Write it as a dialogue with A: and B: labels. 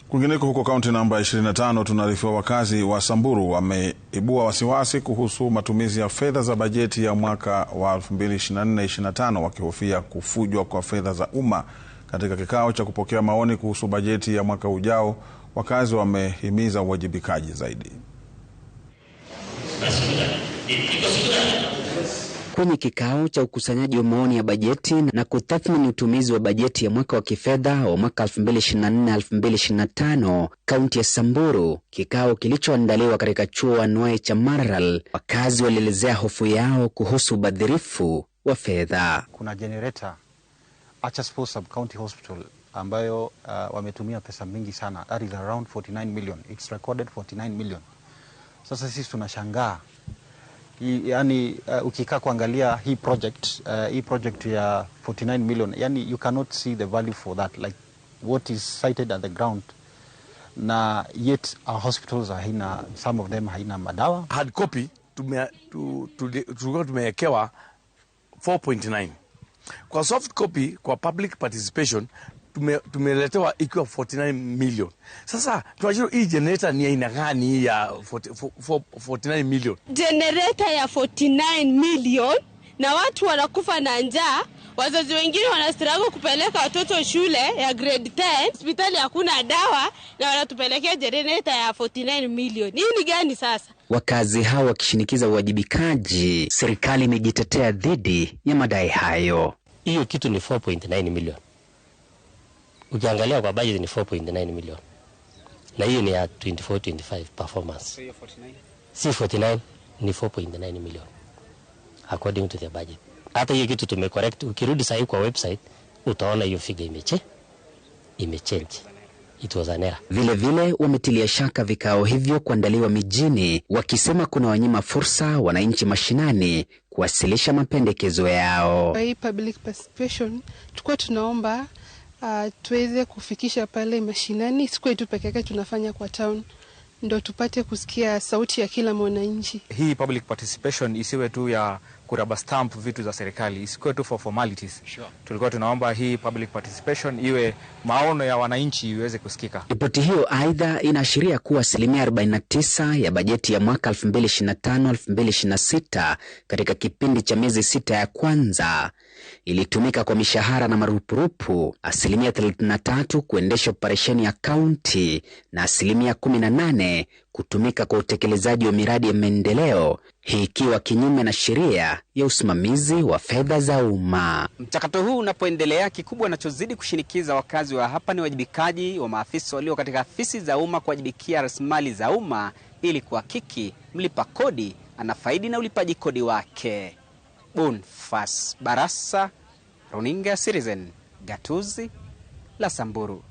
A: Kwingineko huko kaunti namba 25 tunaarifiwa wakazi wa Samburu wameibua wasiwasi kuhusu matumizi ya fedha za bajeti ya mwaka wa 2024-25 wakihofia kufujwa kwa fedha za umma. Katika kikao cha kupokea maoni kuhusu bajeti ya mwaka ujao, wakazi wamehimiza uwajibikaji zaidi.
B: Kwenye kikao cha ukusanyaji wa maoni ya bajeti na kutathmini utumizi wa bajeti ya mwaka wa kifedha wa mwaka 2024-2025 kaunti ya Samburu, kikao kilichoandaliwa katika chuo anuai cha Maralal, wakazi walielezea hofu yao kuhusu ubadhirifu wa fedha.
C: Kuna generator Achaspo Sub County Hospital ambayo wametumia pesa mingi sana. That is around 49 million. It's recorded 49 million. Sasa sisi tunashangaa. Yani ukikaa kuangalia hii project ya 49 million, yani you cannot see the value for that, like what is cited at the ground, na yet our hospitals haina, some of them haina madawa.
D: Hard copy tulikuwa tumewekewa 4.9. Kwa soft copy, kwa public participation tumeletewa ikiwa 49 million. Sasa tunajua hii generator ni aina gani ya 49 million?
E: Generator ya 49 million na watu wanakufa na njaa. Wazazi wengine wanastruggle kupeleka watoto shule ya grade 10, hospitali hakuna dawa na wanatupelekea generator ya 49 million. Hii ni gani sasa?
B: Wakazi hao wakishinikiza uwajibikaji, serikali imejitetea dhidi ya madai hayo.
F: Hiyo kitu ni 4.9 million. Ukiangalia kwa budget ni 4.9 million. Na hiyo ni ya 24-25 performance. Si 49 ni 4.9 million. According to the budget. Hata hiyo kitu tumecorrect. Ukirudi sasa kwa website utaona hiyo figure imechange. It was an error.
B: Vile vile wametilia shaka vikao hivyo kuandaliwa mijini, wakisema kuna wanyima fursa wananchi mashinani kuwasilisha mapendekezo yao.
G: Hii public participation tulikuwa tunaomba tuweze kufikisha pale mashinani, sikuwa tu peke yake tunafanya kwa town, ndo tupate kusikia sauti ya kila mwananchi.
H: Hii public participation isiwe tu ya kuraba stamp vitu za serikali, isiwe tu for formalities. Sure. Tulikuwa tunaomba hii public participation iwe maono ya wananchi iweze kusikika.
B: Ripoti hiyo aidha inaashiria kuwa 49% ya bajeti ya mwaka 2025-2026 katika kipindi cha miezi 6 ya kwanza ilitumika kwa mishahara na marupurupu, 33% kuendesha operesheni ya kaunti na 18% kutumika kwa utekelezaji wa miradi ya maendeleo, hii ikiwa kinyume na sheria ya usimamizi wa fedha za umma.
I: Mchakato huu unapoendelea, kikubwa anachozidi kushinikiza wakazi wa hapa ni wajibikaji wa maafisa walio katika afisi za umma kuwajibikia rasilimali za umma ili kuhakiki mlipa kodi anafaidi na ulipaji kodi wake. Bonfas Barasa, Runinga Citizen, Gatuzi la Samburu.